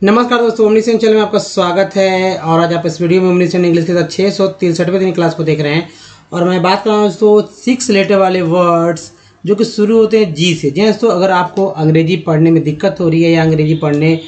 नमस्कार दोस्तों, ओमनीसेन चैनल में आपका स्वागत है। और आज आप इस वीडियो में ओमनीसेन इंग्लिश के साथ 663वें दिन क्लास को देख रहे हैं। और मैं बात कर रहा हूँ दोस्तों 6 लेटर वाले वर्ड्स जो कि शुरू होते हैं जी से। जी दोस्तों, अगर आपको अंग्रेजी पढ़ने में दिक्कत हो रही है या अंग्रेजी पढ़ने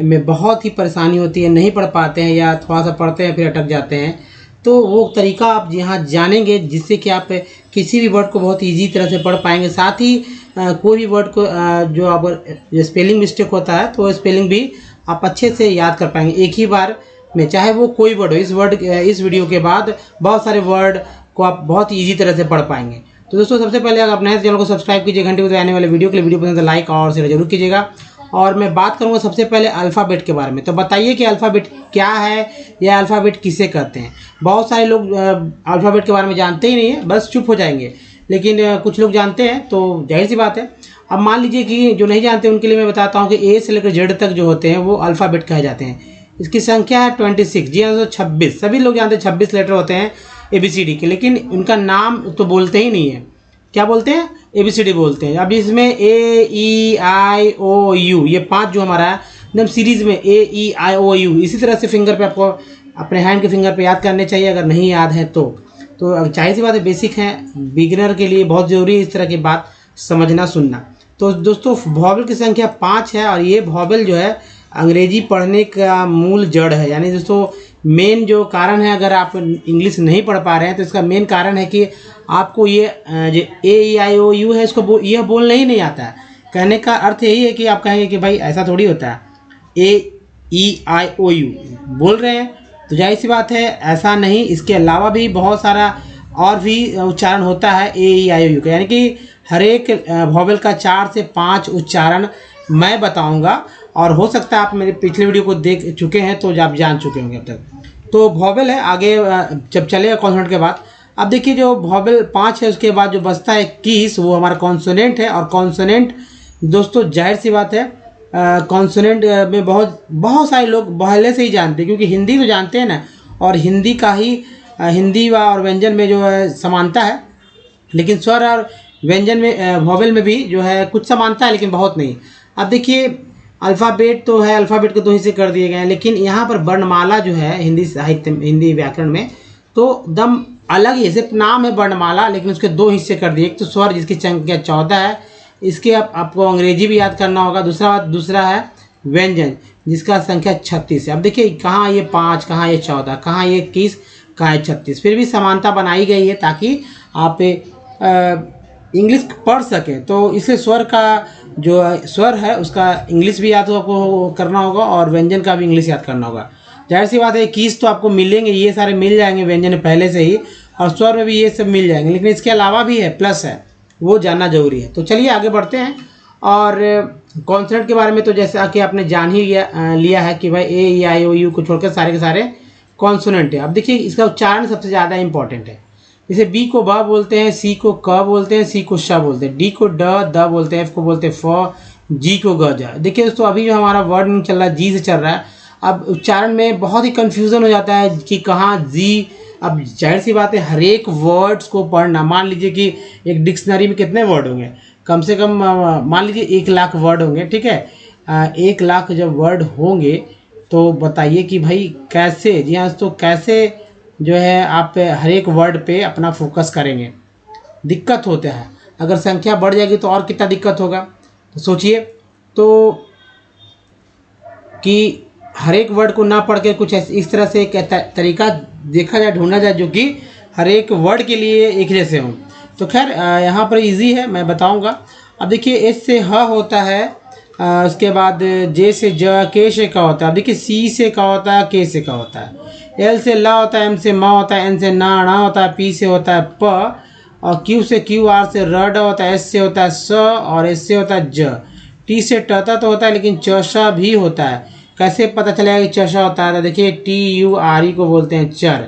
में बहुत ही परेशानी होती है, नहीं पढ़ पाते हैं या थोड़ा सा पढ़ते हैं फिर अटक जाते हैं, तो वो तरीका आप यहाँ जानेंगे जिससे कि आप किसी भी वर्ड को बहुत ईजी तरह से पढ़ पाएंगे। साथ ही कोई भी वर्ड को जो आप स्पेलिंग मिस्टेक होता है तो स्पेलिंग भी आप अच्छे से याद कर पाएंगे एक ही बार में, चाहे वो कोई वर्ड हो। इस वीडियो के बाद बहुत सारे वर्ड को आप बहुत ईजी तरह से पढ़ पाएंगे। तो दोस्तों, सबसे पहले अगर आप नए चैनल को सब्सक्राइब कीजिए, घंटे को आने वाले वीडियो के लिए वीडियो पसंद है लाइक और शेयर जरूर कीजिएगा। और मैं बात करूंगा सबसे पहले अल्फ़ाबेट के बारे में। तो बताइए कि अल्फ़ाबेट क्या है या अल्फ़ाबेट किसे कहते हैं। बहुत सारे लोग अल्फ़ाबेट के बारे में जानते ही नहीं है, बस चुप हो जाएंगे, लेकिन कुछ लोग जानते हैं, तो जाहिर सी बात है। अब मान लीजिए कि जो नहीं जानते उनके लिए मैं बताता हूँ कि ए से लेकर जेड तक जो होते हैं वो अल्फ़ाबेट कहे जाते हैं। इसकी संख्या है 26, जी हाँ, 26। सभी लोग जानते हैं 26 लेटर होते हैं ABCD के, लेकिन उनका नाम तो बोलते ही नहीं है। क्या बोलते हैं? ABCD बोलते हैं। अब इसमें AEIOU ये 5 जो हमारा है एकदम सीरीज में AEIOU, इसी तरह से फिंगर पे आपको अपने हैंड के फिंगर पे याद करने चाहिए अगर नहीं याद है तो जाहिर सी बात है, बेसिक है, बिगिनर के लिए बहुत ज़रूरी है इस तरह की बात समझना सुनना। तो दोस्तों, वॉवेल की संख्या 5 है और ये वॉवेल जो है अंग्रेजी पढ़ने का मूल जड़ है। यानी दोस्तों, मेन जो कारण है, अगर आप इंग्लिश नहीं पढ़ पा रहे हैं तो इसका मेन कारण है कि आपको ये जो AEIOU है इसको यह बोलना ही नहीं आता है। कहने का अर्थ यही है कि आप कहेंगे कि भाई ऐसा थोड़ी होता है, AEIOU बोल रहे हैं, तो जाहिर सी बात है ऐसा नहीं। इसके अलावा भी बहुत सारा और भी उच्चारण होता है AEIOU का, यानी कि हर एक वॉवेल का 4 से 5 उच्चारण मैं बताऊंगा। और हो सकता है आप मेरे पिछले वीडियो को देख चुके हैं तो आप जान चुके होंगे अब तक। तो वॉवेल है, आगे जब चलेगा कॉन्सोनेंट के बाद। अब देखिए, जो वॉवेल 5 है उसके बाद जो बचता है 21, वो हमारा कॉन्सोनेंट है। और कॉन्सोनेंट दोस्तों, जाहिर सी बात है, कॉन्सोनेंट में बहुत सारे लोग पहले से ही जानते हैं, क्योंकि हिंदी तो जानते हैं ना, और हिंदी का ही हिंदी और व्यंजन में जो है समानता है, लेकिन स्वर और व्यंजन में वॉवेल में भी जो है कुछ समानता है, लेकिन बहुत नहीं। अब देखिए, अल्फ़ाबेट तो है, अल्फ़ाबेट को 2 हिस्से कर दिए गए हैं, लेकिन यहाँ पर वर्णमाला जो है हिंदी साहित्य हिंदी व्याकरण में तो दम अलग ही, सिर्फ नाम है वर्णमाला, लेकिन उसके 2 हिस्से कर दिए। एक तो स्वर जिसकी संख्या 14 है, इसके आपको अंग्रेजी भी याद करना होगा। दूसरा है व्यंजन जिसका संख्या 36 है। अब देखिए, कहाँ ये 5, कहाँ ये 14, कहाँ ये 21, कहाँ ये 36, फिर भी समानता बनाई गई है ताकि आप इंग्लिश पढ़ सकें। तो इससे स्वर का जो स्वर है उसका इंग्लिश भी याद आपको करना होगा और व्यंजन का भी इंग्लिश याद करना होगा। जाहिर सी बात है, कीज तो आपको मिलेंगे, ये सारे मिल जाएंगे व्यंजन पहले से ही, और स्वर में भी ये सब मिल जाएंगे, लेकिन इसके अलावा भी है, प्लस है, वो जानना जरूरी है। तो चलिए आगे बढ़ते हैं। और कॉन्सोनेंट के बारे में तो जैसा कि आपने जान ही लिया है कि भाई AEIOU को छोड़कर सारे के सारे कॉन्सोनेंट है। अब देखिए, इसका उच्चारण सबसे ज़्यादा इंपॉर्टेंट है। जैसे B को ब बोलते हैं, C को क बोलते हैं, C को श बोलते हैं, D को द बोलते हैं, F को बोलते हैं फ, G को ग जा। देखिए दोस्तों, अभी जो हमारा वर्ड नहीं चल रहा है, G से चल रहा है। अब उच्चारण में बहुत ही कन्फ्यूज़न हो जाता है कि कहाँ G। अब जाहिर सी बात है, हर एक वर्ड्स को पढ़ना, मान लीजिए कि एक डिक्शनरी में कितने वर्ड होंगे, कम से कम मान लीजिए 1 लाख वर्ड होंगे, ठीक है। 1 लाख जब वर्ड होंगे तो बताइए कि भाई कैसे, जी हाँ तो कैसे जो है आप हर एक वर्ड पे अपना फोकस करेंगे। दिक्कत होता है, अगर संख्या बढ़ जाएगी तो और कितना दिक्कत होगा। तो सोचिए तो कि हर एक वर्ड को ना पढ़ के कुछ इस तरह से एक तरीका देखा जाए, ढूंढा जाए जो कि हर एक वर्ड के लिए एक जैसे हों। तो खैर यहाँ पर इजी है, मैं बताऊँगा। अब देखिए, S से ह होता है, उसके बाद J से ज, K से का होता है। अब देखिए, C से का होता है, K से का होता है, L से ला होता है, M से मा होता है, N से ना होता है, P से होता है प, और Q से क्यू, R से र ड होता है, S से होता है स, और S से होता है ज, T से टता तो होता है, लेकिन चशा भी होता है। कैसे पता चलेगा कि चशा होता है? तो देखिए, TURE को बोलते हैं चर,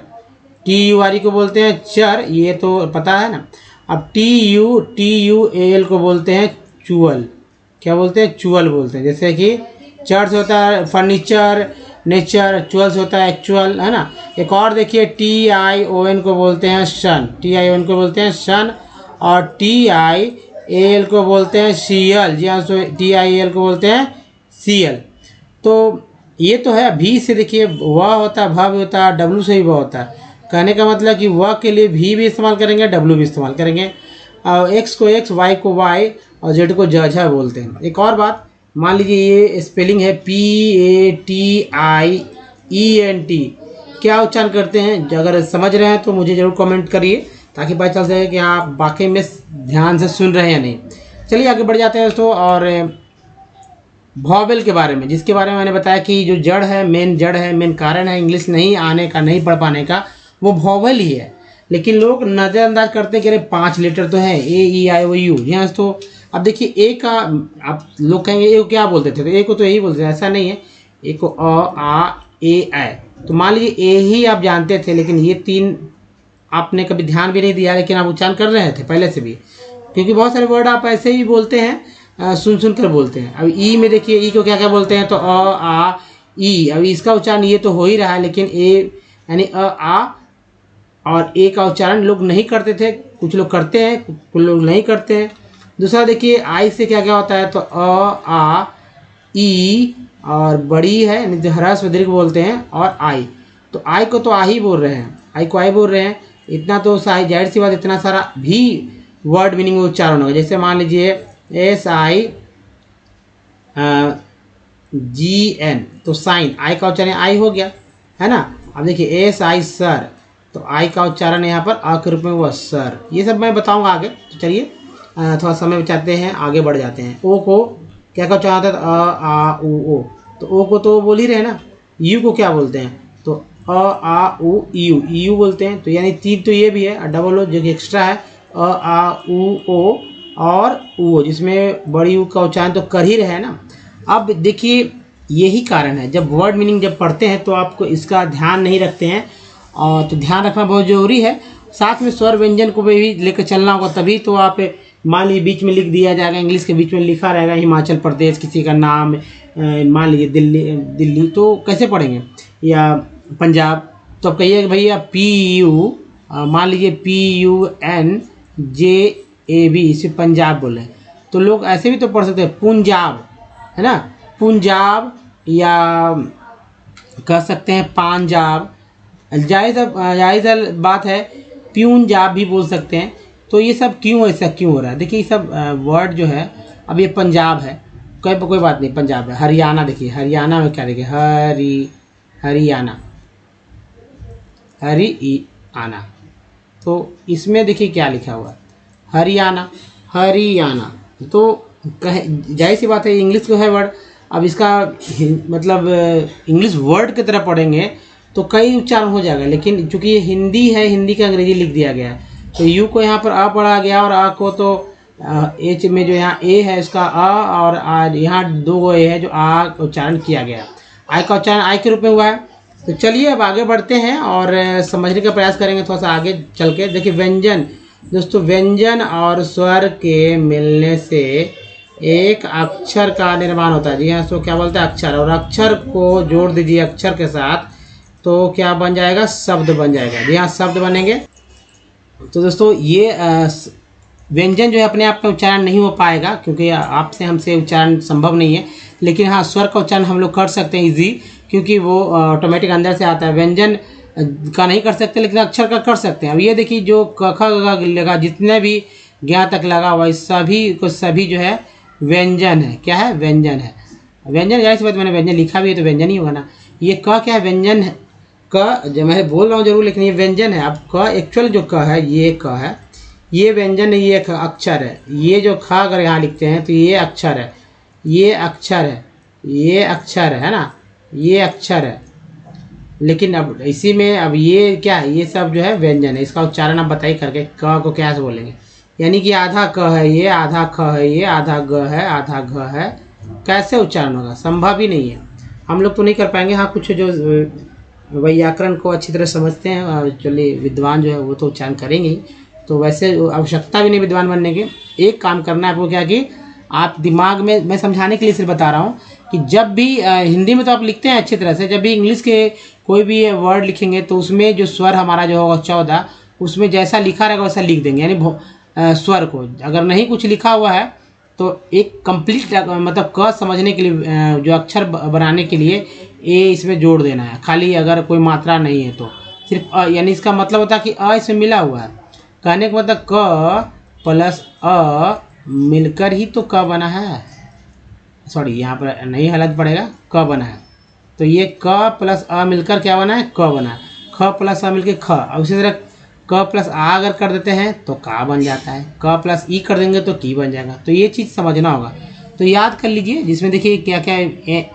TURE को बोलते हैं चर, ये तो पता है ना। अब TUAL को बोलते हैं चुअल। क्या बोलते हैं? चुअल बोलते हैं। जैसे कि चर्च होता है फर्नीचर, नेचर, चुअल से होता है एक्चुअल, है ना। एक और देखिए, TION को बोलते हैं सन, TION को बोलते हैं सन, और TIAL को बोलते हैं सीएल। जी हाँ, TIAL को बोलते हैं सीएल। तो ये तो है, भी से देखिए वह होता है, भ भी होता है, डब्लू से भी वह होता है। कहने का मतलब कि वह के लिए भी इस्तेमाल करेंगे, डब्लू भी इस्तेमाल करेंगे। एक्स को एक्स, वाई को वाई और जेड को जजा बोलते हैं। एक और बात, मान लीजिए ये स्पेलिंग है PATIENT, क्या उच्चारण करते हैं? अगर समझ रहे हैं तो मुझे ज़रूर कमेंट करिए, ताकि पता चल सके कि आप वाकई में ध्यान से सुन रहे हैं या नहीं। चलिए आगे बढ़ जाते हैं दोस्तों। और वॉवेल के बारे में, जिसके बारे में मैंने बताया कि जो जड़ है, मेन जड़ है, मेन कारण है इंग्लिश नहीं आने का, नहीं पढ़ पाने का, वो वॉवेल ही है। लेकिन लोग नज़रअंदाज करते हैं कि अरे 5 लेटर तो है, AEIOU। यहाँ तो अब देखिए ए का, आप लोग कहेंगे ए को क्या बोलते थे, तो ए को तो यही बोलते थे, ऐसा नहीं है। ए को A तो मान लीजिए ए ही आप जानते थे, लेकिन ये 3 आपने कभी ध्यान भी नहीं दिया, लेकिन आप उच्चारण कर रहे थे पहले से भी, क्योंकि बहुत सारे वर्ड आप ऐसे ही बोलते हैं, सुन सुन कर बोलते हैं। अब ई में देखिए, ई को क्या क्या बोलते हैं, तो ई। अब इसका उच्चारण ये तो हो ही रहा है, लेकिन ए यानी और ए का उच्चारण लोग नहीं करते थे, कुछ लोग करते हैं, कुछ लोग नहीं करते हैं। दूसरा देखिए आई से क्या क्या होता है, तो ई और बड़ी है यानी जो ह्रस्व दीर्घ बोलते हैं, और आई। तो आई को तो आ ही बोल रहे हैं, आई को आई बोल रहे हैं। इतना तो जाहिर सी बात, इतना सारा भी वर्ड मीनिंग उच्चारण होगा। जैसे मान लीजिए SIGN, तो साइन, आई का उच्चारण आई हो गया, है ना। अब देखिए SI सर, तो आई का उच्चारण यहाँ पर आ के रूप में हुआ सर। ये सब मैं बताऊंगा आगे, तो चलिए थोड़ा समय बचाते हैं, आगे बढ़ जाते हैं। ओ को क्या का उच्चारण होता है, ओ। तो ओ को तो बोल ही रहे ना। यू को क्या बोलते हैं, तो यू बोलते हैं। तो यानी 3 तो ये भी है, डबल ओ जो कि एक्स्ट्रा है, ओ और ऊ, जिसमें बड़ी यू का उच्चारण तो कर ही रहे हैं ना। अब देखिए यही कारण है, जब वर्ड मीनिंग जब पढ़ते हैं तो आपको इसका ध्यान नहीं रखते हैं, और तो ध्यान रखना बहुत ज़रूरी है। साथ में स्वर व्यंजन को भी लेकर चलना होगा, तभी तो आप मान लीजिए बीच में लिख दिया जाएगा, इंग्लिश के बीच में लिखा रहेगा हिमाचल प्रदेश किसी का नाम, मान लीजिए दिल्ली, तो कैसे पढ़ेंगे, या पंजाब, तो आप कहिए भैया PU, मान लीजिए PUNJAB, इसे पंजाब बोले, तो लोग ऐसे भी तो पढ़ सकते हैं, punjab, है ना, punjab, या कह सकते हैं पंजाब। जायज़ बात है, punjab भी बोल सकते हैं। तो ये सब क्यों ऐसा क्यों हो रहा है? देखिए ये सब वर्ड जो है, अब ये पंजाब है, कोई बात नहीं, पंजाब है। हरियाणा, देखिए हरियाणा में क्या, देखिए हरियाणा, तो इसमें देखिए क्या लिखा हुआ है, हरियाणा। तो जाहिर सी बात है, इंग्लिश जो है वर्ड, अब इसका मतलब इंग्लिश वर्ड की तरह पढ़ेंगे तो कई उच्चारण हो जाएगा, लेकिन चूंकि ये हिंदी है, हिंदी का अंग्रेजी लिख दिया गया है, तो यू को यहाँ पर आ पढ़ा गया, और आ को तो एच में जो यहाँ ए है इसका और यहाँ 2 ए है जो आ उच्चारण किया गया, आई का उच्चारण आई के रूप में हुआ है। तो चलिए अब आगे बढ़ते हैं और समझने का प्रयास करेंगे थोड़ा सा आगे चल के। देखिए व्यंजन दोस्तों, व्यंजन और स्वर के मिलने से एक अक्षर का निर्माण होता है। जी हाँ, तो क्या बोलते हैं, अक्षर, और अक्षर को जोड़ दीजिए अक्षर के साथ, तो क्या बन जाएगा, शब्द बन जाएगा। जी हाँ, शब्द बनेंगे। तो दोस्तों ये व्यंजन जो है अपने आप में उच्चारण नहीं हो पाएगा, क्योंकि आपसे हमसे उच्चारण संभव नहीं है, लेकिन हाँ स्वर का उच्चारण हम लोग कर सकते हैं इजी, क्योंकि वो ऑटोमेटिक अंदर से आता है। व्यंजन का नहीं कर सकते, लेकिन अक्षर का कर सकते हैं। अब ये देखिए जो क ख ग लगा, जितने भी ज्ञा तक लगा हुआ, इस सभी को सभी जो है व्यंजन है। क्या है, व्यंजन है। व्यंजन जाहिर सी बात, मैंने व्यंजन लिखा भी है तो व्यंजन ही होगा ना। ये क क्या है, व्यंजन है। क जो मैं बोल रहा हूँ जरूर, लेकिन ये व्यंजन है। अब क एक्चुअल जो क है, ये क है, ये व्यंजन है, ये अक्षर है। ये जो ख अगर यहाँ लिखते हैं तो ये अक्षर है, ये अक्षर है, ये अक्षर है ना, ये अक्षर है। लेकिन अब इसी में अब ये क्या है, ये सब जो है व्यंजन है। इसका उच्चारण आप बताइए करके, क को क्या से बोलेंगे। यानी कि आधा क है ये, आधा ख है ये, आधा ग है, आधा घ है। कैसे उच्चारण होगा, संभव ही नहीं है। हम लोग तो नहीं कर पाएंगे। हाँ कुछ जो व्याकरण को अच्छी तरह समझते हैं, चलिए विद्वान जो है वो तो उच्चारण करेंगे ही। तो वैसे आवश्यकता भी नहीं विद्वान बनने की। एक काम करना है आपको, क्या कि आप दिमाग में, मैं समझाने के लिए सिर्फ बता रहा हूँ कि जब भी हिंदी में तो आप लिखते हैं अच्छी तरह से, जब भी इंग्लिश के कोई भी वर्ड लिखेंगे तो उसमें जो स्वर हमारा जो होगा 14, उसमें जैसा लिखा रहेगा वैसा लिख देंगे। यानी स्वर को अगर नहीं कुछ लिखा हुआ है तो एक कंप्लीट मतलब क समझने के लिए, जो अक्षर बनाने के लिए ए इसमें जोड़ देना है, खाली अगर कोई मात्रा नहीं है तो सिर्फ अ, यानी इसका मतलब होता है कि अ इसमें मिला हुआ है। कहने का मतलब क प्लस अ मिलकर ही तो क बना है, सॉरी यहाँ पर नहीं हलत पड़ेगा, क बना है। तो ये क प्लस अ मिलकर क्या बना है, क बना है। ख प्लस अ मिलकर ख। अब उसी तरह क प्लस आ अगर कर देते हैं तो का बन जाता है, क प्लस ई कर देंगे तो टी बन जाएगा। तो ये चीज़ समझना होगा। तो याद कर लीजिए, जिसमें देखिए क्या क्या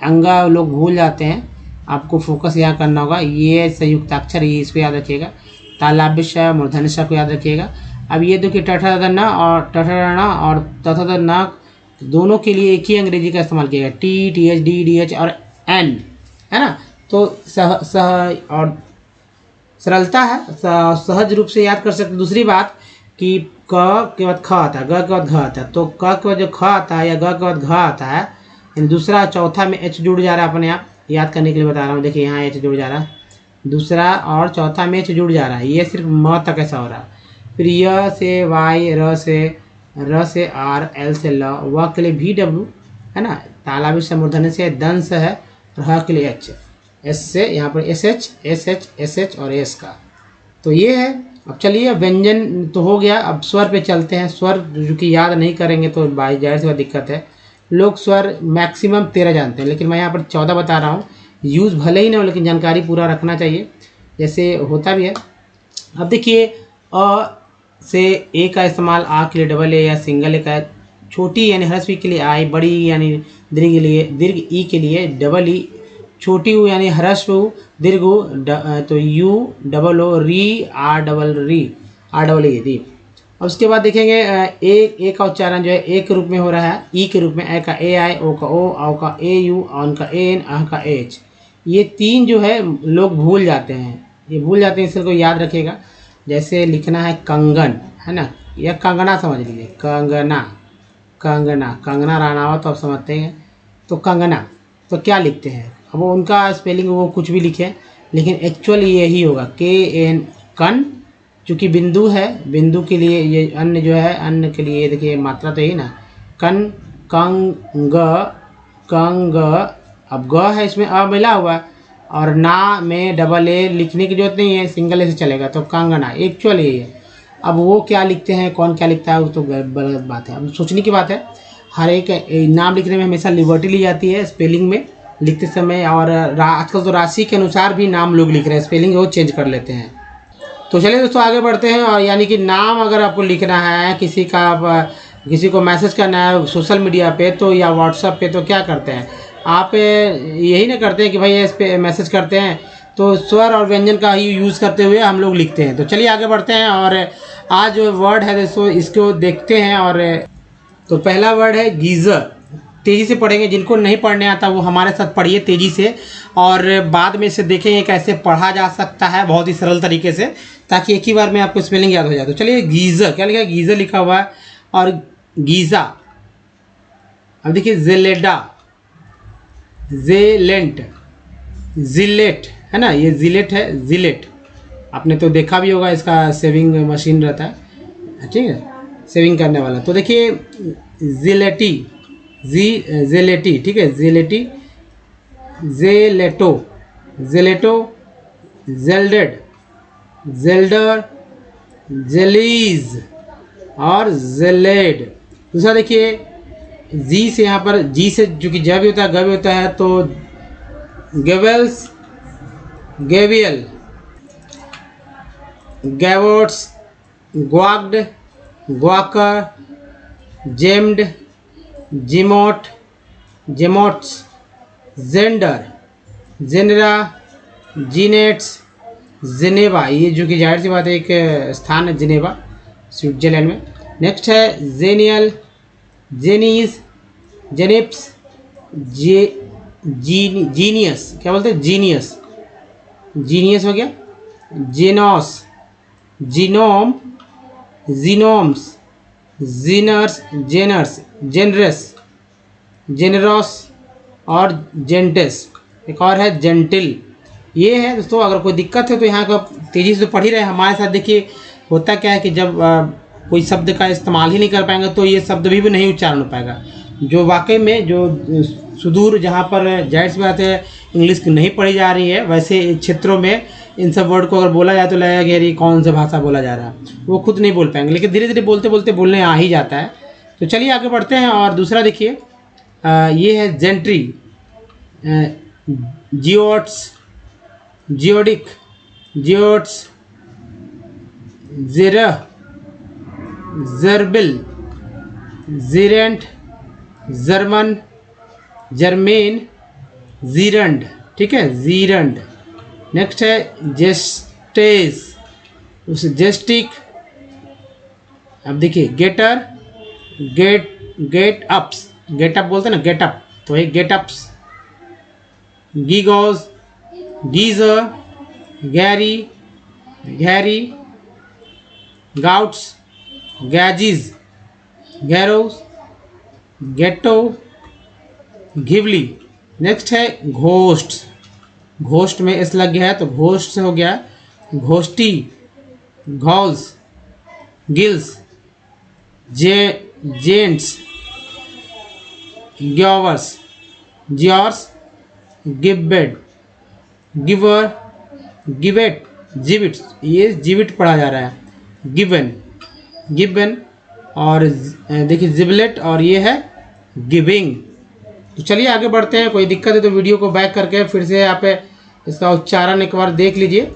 अंगा लोग भूल जाते हैं, आपको फोकस यहाँ करना होगा। ये संयुक्ताक्षर, ये इसको याद रखिएगा। तालाब्य श, मूर्धन्य श को याद रखिएगा। अब ये देखिए टठा न और टठा न और तथा न दोनों के लिए एक ही अंग्रेजी का इस्तेमाल किया गया, T, T H, D, D H और एन, है ना। तो सह और सरलता है, सहज रूप से याद कर सकते। दूसरी बात कि क के बाद ख आता है, ग के बाद घ आता है, तो क के बाद जो ख आता है या ग के बाद घ आता है, यानी दूसरा चौथा में एच जुड़ जा रहा है। अपने आप याद करने के लिए बता रहा हूँ, देखिए यहाँ एच जुड़ जा रहा है, दूसरा और चौथा में एच जुड़ जा रहा है। ये सिर्फ म तक ऐसा हो रहा है। फिर य से वाई, र से आर, एल से ल, व के लिए वी डब्ल्यू, है ना। तालाबी से मूर्धन्य से दंश है, और ह के लिए एच, एस से यहाँ पर एस एच और एस का। तो ये है। अब चलिए व्यंजन तो हो गया, अब स्वर पे चलते हैं। स्वर जो कि याद नहीं करेंगे तो भाई जाहिर सी बात दिक्कत है। लोग स्वर मैक्सिमम 13 जानते हैं, लेकिन मैं यहाँ पर 14 बता रहा हूँ। यूज़ भले ही ना हो, लेकिन जानकारी पूरा रखना चाहिए, जैसे होता भी है। अब देखिए अ से ए का इस्तेमाल आ के लिए डबल ए या सिंगल ए का, छोटी यानी ह्रस्व ई के लिए आई, बड़ी यानी दीर्घ लिए दीर्घ ई के लिए डबल ई, छोटी यू यानी ह्रस्व उ दीर्घ उ तो यू डबल ओ, री आर डबल ई री। और उसके बाद देखेंगे ए का उच्चारण जो है ए के रूप में हो रहा है, ई के रूप में ए का ए आई, ओ का ओ, औ का ए यू, ऑन का ए एन, आह का एच। ये तीन जो है लोग भूल जाते हैं, ये भूल जाते हैं, इसको याद रखिएगा। जैसे लिखना है कंगन, है ना, या कंगना समझ लीजिए, कंगना राणावत, तो आप समझते हैं। तो कंगना तो क्या लिखते हैं, अब वो उनका स्पेलिंग वो कुछ भी लिखे, लेकिन एक्चुअल यही होगा के एन, कन। चूँकि बिंदु है, बिंदु के लिए ये अन्न जो है, अन्न के लिए देखिए मात्रा तो यही ना, कन, कंग, कंग। अब ग है, इसमें अ मिला हुआ है, और ना में डबल ए लिखने की जरूरत नहीं है, सिंगल ए से चलेगा। तो कंगना एक्चुअल यही है। अब वो क्या लिखते हैं, कौन क्या लिखता है, वो तो गलत बात है। अब सोचने की बात है। हर एक नाम लिखने में हमेशा लिबर्टी ली जाती है स्पेलिंग में लिखते समय, और आजकल तो राशि के अनुसार भी नाम लोग लिख रहे हैं, स्पेलिंग वो चेंज कर लेते हैं। तो चलिए दोस्तों आगे बढ़ते हैं। और यानी कि नाम अगर आपको लिखना है, किसी को मैसेज करना है सोशल मीडिया पे तो या व्हाट्सएप पे, तो क्या करते हैं आप, यही ना करते हैं कि भाई इस पे मैसेज करते हैं, तो स्वर और व्यंजन का ही यूज़ करते हुए हम लोग लिखते हैं। तो चलिए आगे बढ़ते हैं, और आज जो वर्ड है दोस्तों इसको देखते हैं। और तो पहला वर्ड है गीज़र। तेज़ी से पढ़ेंगे, जिनको नहीं पढ़ने आता वो हमारे साथ पढ़िए तेज़ी से, और बाद में से देखेंगे कैसे पढ़ा जा सकता है बहुत ही सरल तरीके से, ताकि एक ही बार में आपको स्पेलिंग याद हो जाए। तो चलिए गीज़र, क्या लिखा है, गीज़र लिखा हुआ है, और गीज़ा। अब देखिए जेलेडा, जेलेंट, जिलेट, है ना, ये जिलेट है, जिलेट। आपने तो देखा भी होगा, इसका सेविंग मशीन रहता है, ठीक है, सेविंग करने वाला। तो देखिए जिलेटी, जेलेटी, ठीक है, जेलेटी, जेलेटो, जेलेटो, जेल्डेड, जेल्डर, जेलीज और जेलेड। दूसरा देखिए जी से, यहाँ पर जी से जो कि ज भी होता है, ग भी होता है, तो गेवेल्स, गेवियल, गैवोट्स, ग्वाक्ड, ग्वाकर, जेम्ड, जिमोट, जेमोट्स, जेंडर, जेनरा, जीनेट्स, जिनेवा। ये जो कि जाहिर सी बात है एक स्थान है जिनेवा, स्विट्जरलैंड में। नेक्स्ट है जेनियल, जेनीस, जेनिप्स, जीनियस, क्या बोलते हैं, जीनियस, जीनियस हो गया, जीनोस, जीनोम, जीनोम्स, जीनर्स, जेनर्स, जेनरस, जेनरस और जेंटेस। एक और है जेंटिल। ये है दोस्तों, अगर कोई दिक्कत है तो यहाँ का तेज़ी से तो पढ़ ही रहे हैं हमारे साथ। देखिए होता क्या है कि जब कोई शब्द का इस्तेमाल ही नहीं कर पाएंगे तो ये शब्द भी नहीं उच्चारण हो पाएगा। जो वाकई में जो सुदूर जहाँ पर जाहिर सी बात है इंग्लिश नहीं पढ़ी जा रही है, वैसे क्षेत्रों में इन सब वर्ड को अगर बोला जाए तो लगेगा कि यार कौन सा भाषा बोला जा रहा है, वो खुद नहीं बोल पाएंगे, लेकिन धीरे धीरे बोलते बोलते बोलने आ ही जाता है। तो चलिए आगे बढ़ते हैं। और दूसरा देखिए ये है जेंट्री, जियोट्स, जियोडिक, जियोट्स, ज़िरह, ज़र्बिल, ज़िरेंट, जर्मन, जर्मेन, ज़ीरंड, ठीक है, ज़ीरंड। नेक्स्ट है जेस्टेस, उस जेस्टिक। अब देखिए gaiter, get ups, get up बोलते हैं ना, गेट अप, तो ये गेट अप्स। गीगोज, गीजर, गैरी, गैरी, गाउट्स, गैजीज, गैरोज, गेटो, घिवली। नेक्स्ट है घोस्ट, घोस्ट में एस लग गया है तो घोस्ट से हो गया घोष्टी, घोल्स, गिल्स, जेंट्स, ग्योवर्स, जियोर्स, गिब्बेड, गिवर, गिवेट, जिविट, ये जिविट पढ़ा जा रहा है, गिवन, गिवन। और देखिए जिबलेट, और ये है गिविंग। तो चलिए आगे बढ़ते हैं। कोई दिक्कत है तो वीडियो को बैक करके फिर से आप इसका उच्चारण एक बार देख लीजिए,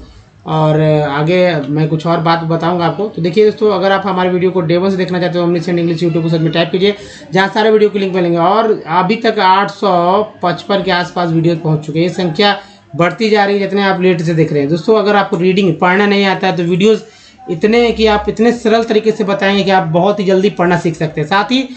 और आगे मैं कुछ और बात बताऊंगा आपको। तो देखिए दोस्तों, अगर आप हमारे वीडियो को डे 1 से देखना चाहते हो ओमनीसेंट इंग्लिश यूट्यूब को सर्च में टाइप कीजिए, जहाँ सारे वीडियो की लिंक मिलेंगे। और अभी तक 855 के आसपास वीडियो पहुँच चुके हैं, ये संख्या बढ़ती जा रही है जितने आप लेट से देख रहे हैं। दोस्तों अगर आपको रीडिंग पढ़ना नहीं आता है तो वीडियोज़ इतने कि आप इतने सरल तरीके से बताएंगे कि आप बहुत ही जल्दी पढ़ना सीख सकते हैं। साथ ही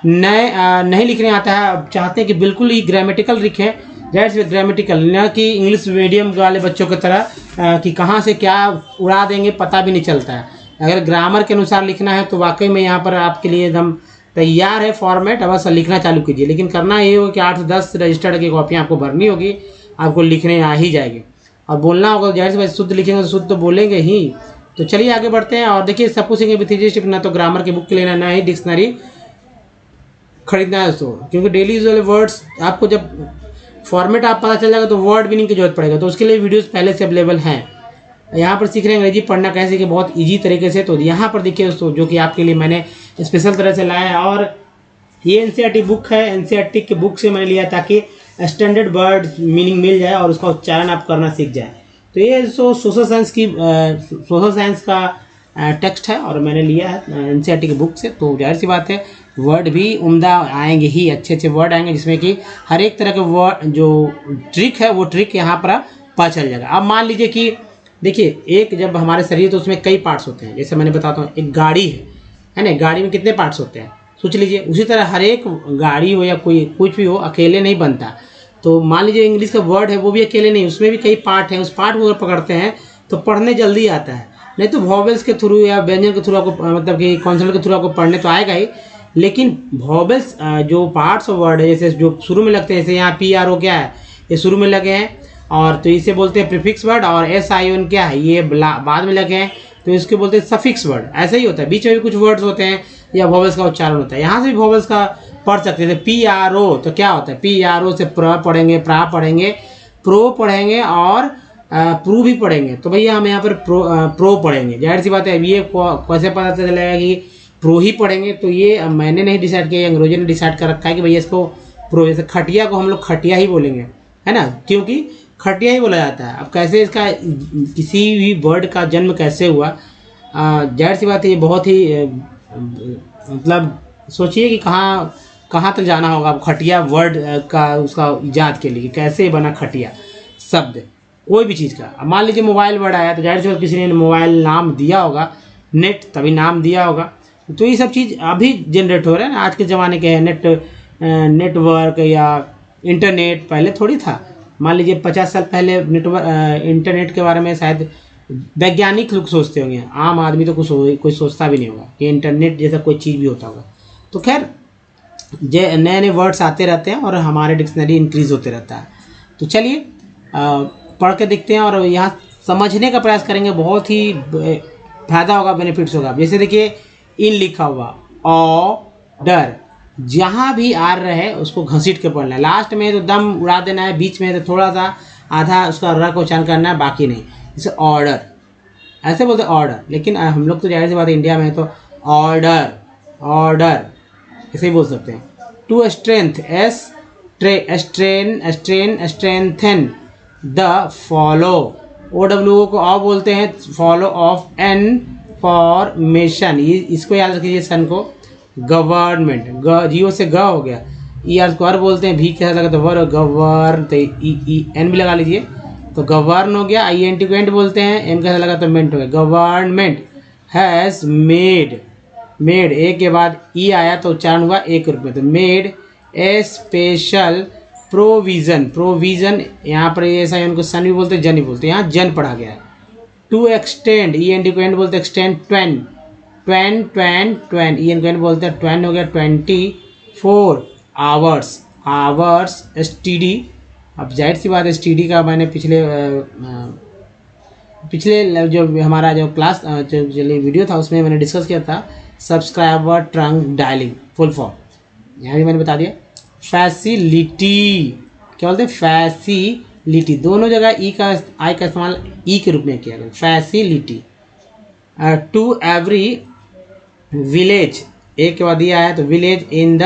नहीं लिखने आता है, आप चाहते हैं कि बिल्कुल ही ग्रामेटिकल लिखें, दैट्स ग्रामेटिकल, न कि इंग्लिश मीडियम वाले बच्चों की तरह कि कहाँ से क्या उड़ा देंगे पता भी नहीं चलता है। अगर ग्रामर के अनुसार लिखना है तो वाकई में यहाँ पर आपके लिए एकदम तैयार है फॉर्मेट, अवश्य लिखना चालू कीजिए। लेकिन करना ये होगा कि 8 से 10 रजिस्टर्ड की कॉपियाँ आपको भरनी होगी, आपको लिखने आ ही जाएगी, और बोलना होगा जाहिर सी बात, शुद्ध लिखेंगे तो शुद्ध तो बोलेंगे ही। तो चलिए आगे बढ़ते हैं। और देखिए सब कुछ सीखेंगे विथ ईजी स्टेप, ना तो ग्रामर की बुक के लेना, ना ही डिक्शनरी खरीदना है दोस्तों, क्योंकि डेली यूज वाले वर्ड्स आपको जब फॉर्मेट आप पता चल जाएगा तो वर्ड मीनिंग की जरूरत पड़ेगा, तो उसके लिए वीडियोस पहले से अवेलेबल हैं। यहाँ पर सीख रहे हैं अंग्रेजी पढ़ना कैसे कि बहुत इजी तरीके से। तो यहाँ पर देखिए दोस्तों, जो कि आपके लिए मैंने स्पेशल तरह से लाया है, और ये एनसीईआरटी बुक है, एनसीईआरटी के बुक से मैंने लिया ताकि स्टैंडर्ड वर्ड मीनिंग मिल जाए और उसका उच्चारण आप करना सीख जाए। तो ये सोशल साइंस का टेक्स्ट है और मैंने लिया है एनसीईआरटी की बुक से। तो जाहिर सी बात है वर्ड भी उम्दा आएंगे ही, अच्छे अच्छे वर्ड आएंगे जिसमें कि हर एक तरह के वर्ड जो ट्रिक है वो ट्रिक यहाँ पर पता चल जाएगा। अब मान लीजिए कि देखिए एक जब हमारे शरीर तो उसमें कई पार्ट्स होते हैं, जैसे मैंने बताता हूँ एक गाड़ी है ना, गाड़ी में कितने पार्ट्स होते हैं सोच लीजिए। उसी तरह हर एक गाड़ी हो या कोई कुछ भी हो अकेले नहीं बनता। तो मान लीजिए इंग्लिश का वर्ड है वो भी अकेले नहीं, उसमें भी कई पार्ट हैं, उस पार्ट को अगर पकड़ते हैं तो पढ़ने जल्दी आता है। नहीं तो वॉवेल्स के थ्रू या व्यंजन के थ्रू आपको मतलब कि कॉन्सोनेंट के थ्रू आपको पढ़ने तो आएगा ही, लेकिन वॉवेल्स जो पार्ट्स ऑफ वर्ड है जैसे जो शुरू में लगते हैं, जैसे यहाँ PRO क्या है ये शुरू में लगे हैं, और तो इसे बोलते हैं प्रीफिक्स वर्ड, और SION क्या है ये बाद में लगे हैं तो इसके बोलते हैं सफिक्स वर्ड। ऐसा ही होता है, बीच में भी कुछ वर्ड्स होते हैं या वॉवेल्स का उच्चारण होता है, यहाँ से भी वॉवेल्स का पढ़ सकते हैं। PRO तो क्या होता है, PRO से प्र पढ़ेंगे, प्रा पढ़ेंगे, प्रो पढ़ेंगे और प्रू भी पढ़ेंगे। तो भैया हम यहाँ पर प्रो पढ़ेंगे, जाहिर सी बात है। अब ये कैसे पता चलेगा कि प्रो ही पढ़ेंगे, तो ये मैंने नहीं डिसाइड किया, अंग्रेजों ने डिसाइड कर रखा है कि भैया इसको प्रो, जैसे खटिया को हम लोग खटिया ही बोलेंगे, है ना, क्योंकि खटिया ही बोला जाता है। अब कैसे इसका किसी भी वर्ड का जन्म कैसे हुआ, जाहिर सी बात है ये बहुत ही मतलब सोचिए कि कहाँ तक जाना होगा खटिया वर्ड का, उसका इजाद के लिए कैसे बना खटिया शब्द कोई भी चीज़ का। अब मान लीजिए मोबाइल वर्ड आया तो जाहिर सी बात किसी ने मोबाइल नाम दिया होगा, नेट तभी नाम दिया होगा। तो ये सब चीज़ अभी जनरेट हो रहा है ना, आज के ज़माने के नेटवर्क या इंटरनेट, पहले थोड़ी था। मान लीजिए 50 साल पहले इंटरनेट के बारे में शायद वैज्ञानिक लोग सोचते होंगे, आम आदमी तो कोई सोचता भी नहीं होगा कि इंटरनेट जैसा कोई चीज़ भी होता होगा। तो खैर नए नए वर्ड्स आते रहते हैं और हमारे डिक्शनरी इंक्रीज होते रहता है। तो चलिए पढ़ के देखते हैं और यहाँ समझने का प्रयास करेंगे, बहुत ही फ़ायदा होगा, बेनिफिट्स होगा। जैसे देखिए इन लिखा हुआ ऑर्डर, जहाँ भी आर रहे उसको घसीट के पढ़ना है। लास्ट में तो दम उड़ा देना है, बीच में तो थोड़ा सा आधा उसका र को उच्चारण करना है, बाकी नहीं। जैसे ऑर्डर ऐसे बोलते हैं ऑर्डर, लेकिन हम लोग तो जाहिर सी बात है इंडिया में है तो ऑर्डर ऑर्डर ऐसे ही बोल सकते हैं। To strength strengthen the follow, O W को ऑफ बोलते हैं, फॉलो ऑफ एन फॉर्मेशन, इसको याद रखिए सन को। गवर्नमेंट जीओ से ग हो गया, ई आर को अर बोलते हैं, भी के साथ लगा तो वर, गवर्न तो ई एन भी लगा लीजिए तो गवर्न हो गया। आई एन टी को एंड बोलते हैं, एम के साथ लगा तो मेंट हो गया। Government has made, made a के बाद ई आया तो उच्चारण हुआ एक रूप में, तो made a special provision, provision यहाँ पर ऐसा है, उनको सन भी बोलते हैं, जन भी बोलते हैं, यहाँ जन पढ़ा गया है। To extend, E N D को एंड बोलते हैं, extend twain, twain twain twain, E N को एंड बोलते हैं, ट्वेन हो गया 24 hours, hours S T D. अब जाहिर सी बात है एस टी डी का मैंने पिछले जो हमारा जो क्लास जो वीडियो था उसमें मैंने डिस्कस किया था, subscriber trunk dialling full form, यहाँ भी मैंने बता दिया। फैसिलिटी क्या बोलते हैं, फैसिलिटी, दोनों जगह ई का आई का इस्तेमाल ई के रूप में किया गया, फैसिलिटी। टू एवरी विलेज, एक के बाद ये आया तो विलेज इन द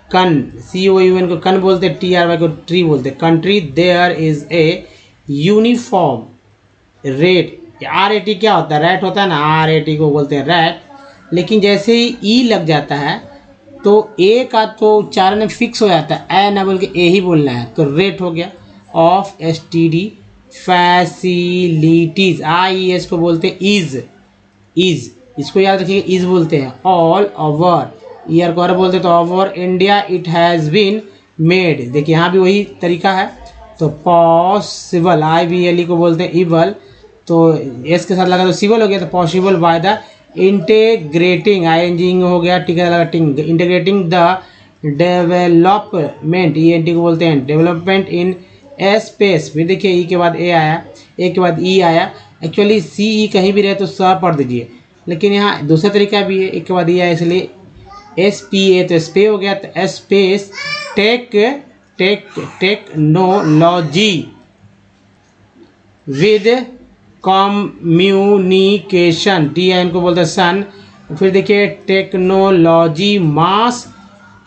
कन, सी ओ यू एन को कन बोलते हैं, टी आर वाई को ट्री बोलते हैं, country there is a uniform rate. R A T क्या होता है, रैट होता है ना, आर ए टी को बोलते हैं रैट, लेकिन जैसे ही ई लग जाता है तो ए का तो उच्चारण फिक्स हो जाता है, ए ना बोल के ए ही बोलना है, तो रेट हो गया of S T D. Facilities, I S को बोलते हैं इज, इज इसको याद रखिए, इज बोलते हैं। ऑल ओवर, ईयर को और बोलते हैं तो over India it has been made, देखिए यहाँ भी वही तरीका है। तो possible, I B L E को बोलते हैं इबल, तो एस के साथ लगा तो सिवल हो गया, तो possible by the integrating, I N G हो गया, टीका लगा ting, integrating the development, E N T को बोलते हैं डेवलपमेंट इन स्पेस। फिर देखिए ई के बाद ए आया, ए के बाद ई आया, एक्चुअली सी ई कहीं भी रहे तो स पढ़ दीजिए, लेकिन यहाँ दूसरा तरीका भी है, एक के बाद ई आया इसलिए एस पी ए तो स्पे हो गया, तो space technology with communication, T I इनको बोलते हैं सन। फिर देखिए technology mass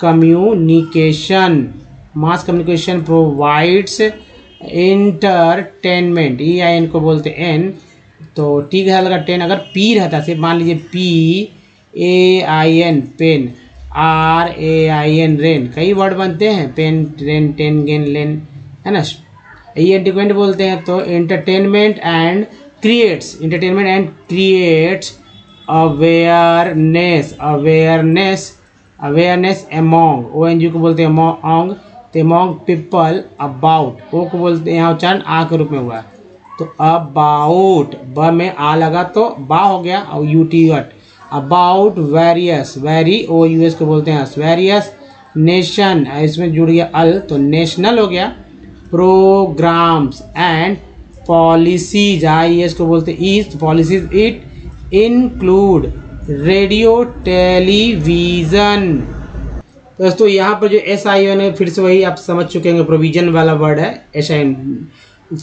communication, mass communication provides entertainment, E I इनको बोलते हैं एन, तो टी का लगा टेन, अगर पी रहता सिर्फ मान लीजिए P A I N pain, R A I N rain, कई वर्ड बनते हैं, pain rain ten gain lane, है ना। ये एंटीक्वेंट बोलते हैं, तो entertainment and creates, entertainment and creates awareness, awareness, awareness among, O N G को बोलते हैं अमोंग, तो अमोंग पीपल अबाउट, ओ को बोलते हैं यहाँ उच्चारण आ के रूप में हुआ है, तो अबाउट, ब में आ लगा तो बा हो गया, और U T what, about various, very O U S को बोलते हैं वेरियस नेशन, इसमें जुड़ गया अल तो नेशनल हो गया। Programmes and policies, I S को बोलते हैं east, policies it include radio television. तो दोस्तों यहाँ पर जो एस आई एन है, फिर से वही आप समझ चुके हैं, प्रोविजन वाला वर्ड है एस आई एन,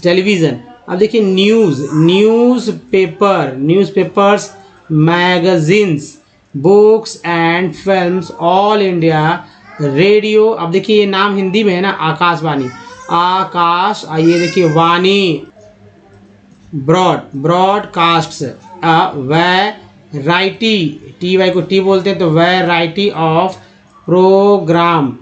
टेलीविज़न। अब देखिए news, newspaper, newspapers, magazines, books and films, All India Radio. अब देखिए ये नाम हिंदी में है ना, आकाशवाणी, आकाश, आइए देखिए वाणी, broad, broadcasts, variety, T Y को टी बोलते हैं, तो variety of program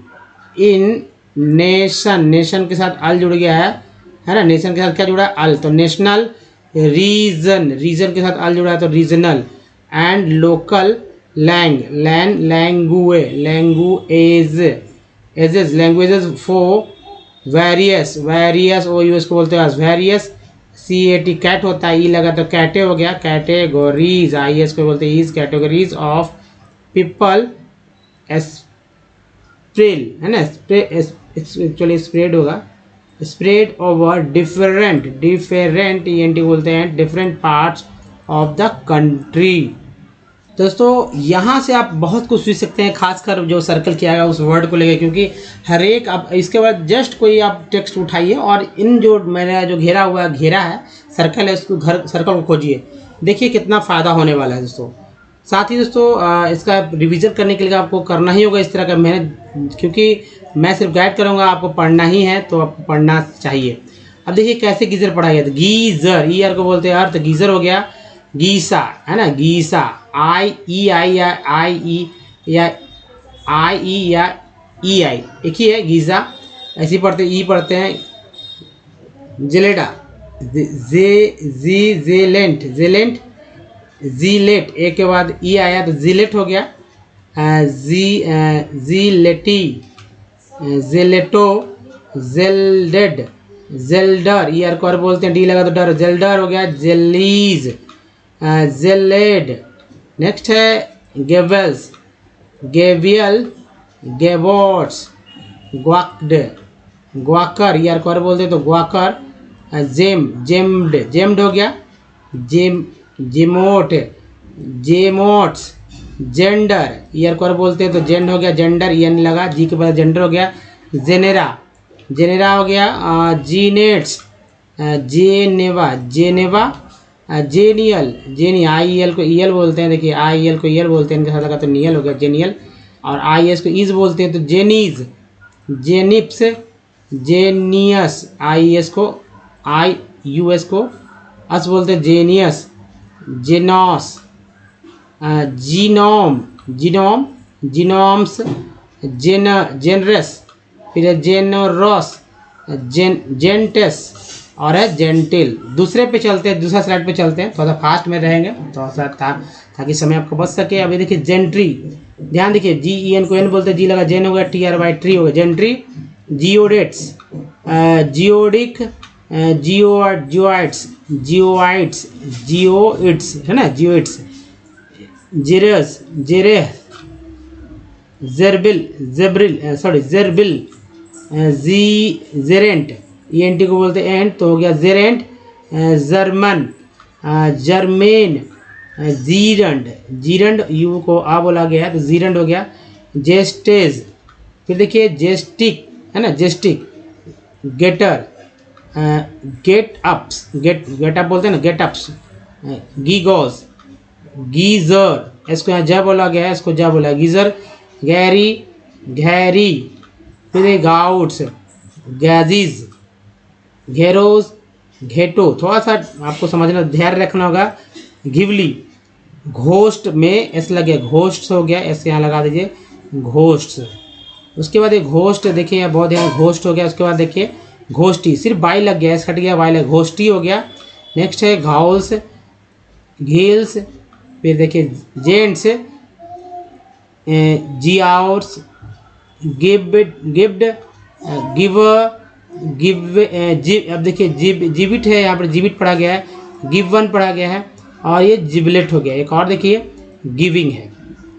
in nation, nation के साथ अल जुड़ गया है ना, नेशन के साथ क्या जुड़ा है अल, तो नेशनल। रीजन, रीजन के साथ अल जुड़ा है तो रीजनल, एंड लोकल लैंग, लैंड लैंगुए, language, ages, languages for various, various O U S को बोलते हैं various, C A T cat होता है, ई लगा तो कैटे हो गया, कैटेगोरीज, आई एस को बोलते हैं is, categories of people, spread है ना, एक्चुअली स्प्रेड होगा, spread over different, different E N T बोलते हैं different parts of the country. दोस्तों यहाँ से आप बहुत कुछ सीख सकते हैं, खासकर जो सर्कल किया गया उस वर्ड को लेकर, क्योंकि हर एक आप इसके बाद जस्ट कोई आप टेक्स्ट उठाइए और इन जो मैंने जो घेरा हुआ घेरा है सर्कल है, उसको सर्कल को खोजिए, देखिए कितना फ़ायदा होने वाला है दोस्तों। साथ ही दोस्तों इसका रिवीजन करने के लिए आपको करना ही होगा इस तरह का मेहनत, क्योंकि मैं सिर्फ गाइड करूँगा, आपको पढ़ना ही है तो आपको पढ़ना चाहिए। अब देखिए कैसे गीज़र पढ़ा गया, तो गीज़र ईयर को बोलते हैं अर्थ, गीज़र हो गया गीसा, है ना, गीसा, आई ई आई या आई ई या आई ई या ई आई एक ही है, गीज़ा। ऐसे पढ़ते ई पढ़ते हैं जिलेटा, जेलेंट, जेलेंट, जीलेट, एक के बाद ई आया तो जीलेट हो गया, जीलेटी, जेलेटो, जेल्डेड, जेल्डर, ईयर को और बोलते हैं डी लगा तो डर, जेल्डर हो गया, जेलीज, जेलेड। नेक्स्ट है गेवल्स, गेवियल, गेवोट्स, ग्वाक्ड, ग्वाकर, ईयर को और बोलते हैं तो ग्वाकर, जेम, जेम्ड, जेम्ड हो गया, जेम, जेमोट, जेमोट्स, जेंडर, ईयर को और बोलते हैं तो जेंड हो गया, जेंडर ईयर लगा, जी के बाद जेंडर हो गया, जेनेरा, जेनेरा हो गया, जीनेट्स, जेनेवा, जेनेवा, जेनियल, जेनी, आई एल को ई एल बोलते हैं, देखिए आई एल को ई एल बोलते हैं, इनके साथ लगा तो नियल हो गया, जेनियल, और आई एस को ईज बोलते हैं तो जेनीज, जेनिप्स, जेनियस, आई एस को आई यू एस को अस बोलते हैं जेनियस, जेनॉस, जीनोम, जीनोम, जीनोम्स, जेनरस, फिर है जेनोरस, जेंटेस और है जेंटिल। दूसरे पे चलते हैं, दूसरा स्लाइड पे चलते हैं, थोड़ा सा फास्ट में रहेंगे थोड़ा सा ताकि समय आपको बच सके। अभी देखिए जेंट्री, ध्यान देखिए, जी ई एन को एन बोलते हैं, जी लगा जेन हो गया, टी आर वाई ट्री हो गया, जेंट्री। जियोडेट्स, जियोडिक, जियोइड्स, जियोइड्स, जियोइड्स, है ना, जियोइड्स। जेरस, जेरेह, जेरबिल, जेब्रिल, सॉरी जेरबिल, जी, जेरेंट, ई एन टी को बोलते हैं एंट तो हो गया जेरेंट, German, germane, gerund, gerund U को आ बोला गया है तो जीरंड हो गया, जेस्टेज, फिर देखिए जेस्टिक, है ना, जेस्टिक, gaiter, get ups, get up बोलते हैं ना, गेट अप्स, गीगोस, गीजर, इसको यहाँ जा बोला गया है, इसको जा बोला है, गीजर, गैरी, घैरी, फिर गाउट्स, गैजीज, घेरोज, घेटो, थोड़ा सा आपको समझना ध्यान रखना होगा, घिवली, घोस्ट में एस लग गया, घोस्ट हो गया, एस यहाँ लगा दीजिए, घोस्ट। उसके बाद ये घोस्ट देखिए यहाँ बहुत ध्यान, घोस्ट हो गया। उसके बाद देखिए घोष्टी, सिर्फ बाई लग गया, एस हट गया, वाई लग, घोष्टी हो गया। नेक्स्ट है घाउल्स, घील्स, फिर देखिए जेंट्स, जियाउर्स, गिव्ड, गिवर, गिव, अब देखिए जिबिट है, यहाँ पर जिबिट पढ़ा गया है, गिवन पढ़ा गया है, और ये जिबलेट हो गया। एक और देखिए गिविंग है।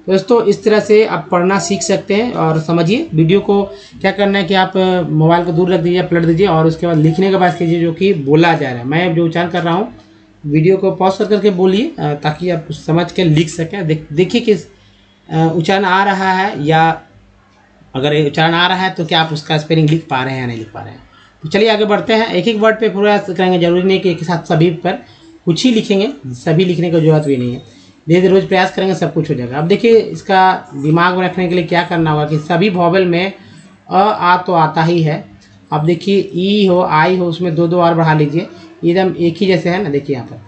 दोस्तों इस तरह से आप पढ़ना सीख सकते हैं और समझिए। वीडियो को क्या करना है कि आप मोबाइल को दूर रख दीजिए, पलट दीजिए और उसके बाद लिखने का बात कीजिए जो कि बोला जा रहा है। मैं जो उच्चारण कर रहा हूँ वीडियो को पॉज करके बोलिए ताकि आप समझ के लिख सकें। देखिए कि उच्चारण आ रहा है, या अगर उच्चारण आ रहा है तो क्या आप उसका स्पेलिंग लिख पा रहे हैं या नहीं लिख पा रहे हैं। तो चलिए आगे बढ़ते हैं। एक एक वर्ड पे पूरा करेंगे, जरूरी नहीं कि एक साथ सभी पर कुछ ही लिखेंगे, सभी लिखने की जरूरत भी नहीं है। धीरे धीरे रोज प्रयास करेंगे सब कुछ हो जाएगा। अब देखिए इसका दिमाग में रखने के लिए क्या करना होगा कि सभी वॉवेल में आ तो आता ही है। अब देखिए ई हो, आई हो, उसमें दो दो और बढ़ा लीजिए, एकदम एक ही जैसे है ना। देखिए यहाँ पर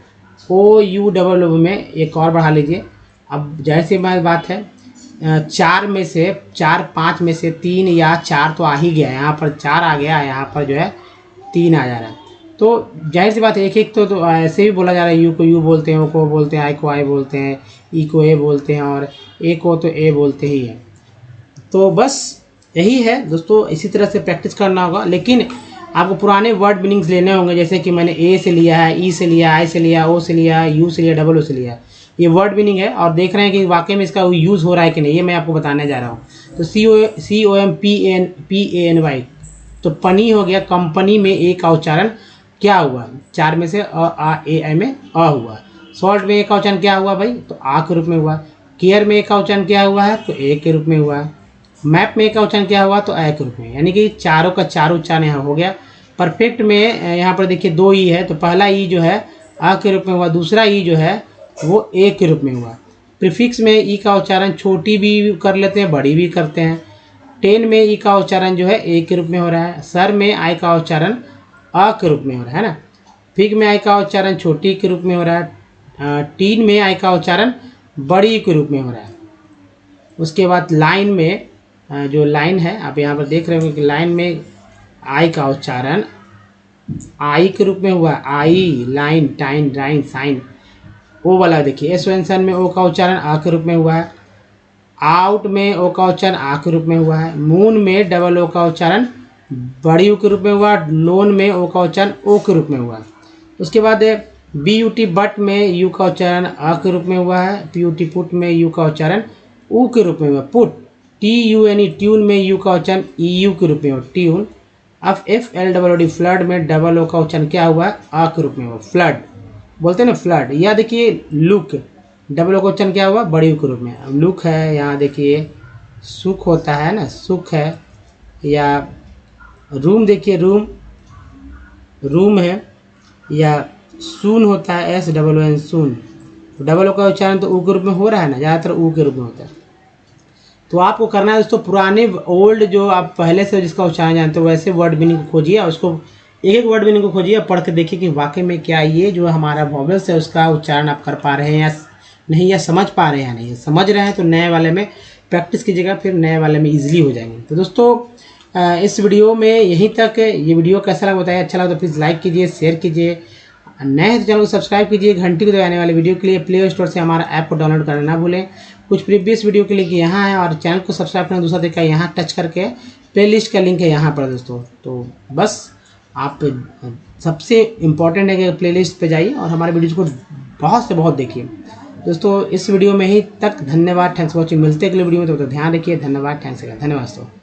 ओ यू डबल ओ में एक और बढ़ा लीजिए। अब जाहिर सी बात है, चार में से, चार पाँच में से तीन या चार तो आ ही गया, यहाँ पर चार आ गया, यहाँ पर जो है तीन आ जा रहा है। तो जाहिर सी बात है एक एक तो ऐसे भी बोला जा रहा है, यू को यू बोलते हैं, ओ को बोलते हैं, आई को आई बोलते हैं, ई को ए बोलते हैं और ए को तो ए बोलते ही हैं। तो बस यही है दोस्तों, इसी तरह से प्रैक्टिस करना होगा। लेकिन आपको पुराने वर्ड मीनिंग्स लेने होंगे, जैसे कि मैंने ए से लिया है, ई से लिया, आई से लिया, ओ से लिया, यू से लिया, डबल ओ से लिया। ये वर्ड मीनिंग है और देख रहे हैं कि वाकई में इसका यूज़ हो रहा है कि नहीं, ये मैं आपको बताने जा रहा हूँ। तो COMPANY, तो पनी हो गया, कंपनी में ए का उच्चारण क्या हुआ, चार में से अ आ ए ऐ में अ हुआ। सॉल्ट में ए का उच्चारण क्या हुआ भाई, तो आ के रूप में हुआ। केयर में ए का उच्चारण क्या हुआ है तो ए के रूप में हुआ है। मैप में ए का उच्चारण क्या हुआ तो ए के रूप में, यानी कि चारों का चारों उच्चारण यहाँ हो गया। परफेक्ट में यहाँ पर देखिए 2 ई है, तो पहला ई जो है आ के रूप में हुआ, दूसरा ई जो है वो ए के रूप में हुआ। प्रीफिक्स में ई का उच्चारण छोटी भी कर लेते हैं, बड़ी भी करते हैं। टेन में ई का उच्चारण जो है ए के रूप में हो रहा है। सर में आई का उच्चारण अ के रूप में हो रहा है ना। फिग में आई का उच्चारण छोटी के रूप में हो रहा है। टीन में आई का उच्चारण बड़ी के रूप में हो रहा है। उसके बाद लाइन में जो लाइन है आप यहाँ पर देख रहे हो कि लाइन में आई का उच्चारण आई के रूप में हुआ, आई, लाइन, टाइन, राइन, साइन। ओ वाला देखिए एसोएंसन में ओ का उच्चारण आ के रूप में हुआ है। आउट में ओ का उच्चारण आ के रूप में हुआ है। मून में डबल ओ का उच्चारण बड़ी ओ के रूप में हुआ। लोन में ओ का उच्चारण ओ के रूप में हुआ। उसके बाद बी यू टी बट में यू का उच्चारण अ के रूप में हुआ है। पी यू टी पुट में यू का उच्चारण ऊ के रूप में हुआ। Put, T U N E tune में यू का उच्चारण ई यू के रूप में हुआ, ट्यून। अब F L double O D flood में डबल ओ का उच्चारण क्या हुआ आ के रूप में हुआ, फ्लड बोलते हैं ना, फ्लड। या देखिए लुक, डबल ओ का उच्चारण क्या हुआ बड़ी के रूप में। अब लुक है, यहाँ देखिए सुख होता है ना, सुख है। या रूम देखिए रूम, रूम है। या सून होता है, एस डबल ओ एन, सून। डबल ओ का उच्चारण तो ऊ के रूप में हो रहा है ना, ज़्यादातर ऊ के रूप में होता है। तो आपको करना है दोस्तों, पुराने ओल्ड जो आप पहले से जिसका उच्चारण जानते हो वैसे वर्ड मीनिंग को खोजिए और उसको एक एक वर्ड मीनिंग को खोजिए, पढ़ के देखिए कि वाकई में क्या ये जो हमारा वॉवेल्स है उसका उच्चारण आप कर पा रहे हैं या नहीं, या समझ पा रहे हैं या नहीं। समझ रहे हैं तो नए वाले में प्रैक्टिस कीजिएगा, फिर नए वाले में ईजिली हो जाएंगे। तो दोस्तों इस वीडियो में यहीं तक। ये वीडियो कैसा लगा बताइए, अच्छा लगा तो प्लीज़ लाइक कीजिए, शेयर कीजिए, नए तो चैनल को सब्सक्राइब कीजिए। घंटी को दबाने वाले वीडियो के लिए प्ले स्टोर से हमारा ऐप को डाउनलोड करना ना भूलें। कुछ प्रीवियस वीडियो के लिए यहाँ है और चैनल को सब्सक्राइब करना दूसरा तरीका यहाँ टच करके प्लेलिस्ट का लिंक है यहाँ पर दोस्तों। तो बस आप सबसे इम्पॉर्टेंट है कि प्लेलिस्ट पे जाइए और हमारे वीडियोज़ को बहुत से बहुत देखिए दोस्तों। इस वीडियो में ही तक, धन्यवाद, थैंक्स फॉर वॉचिंग। मिलते हैं अगले वीडियो में, तो ध्यान रखिए। धन्यवाद, थैंक्स, धन्यवाद दोस्तों।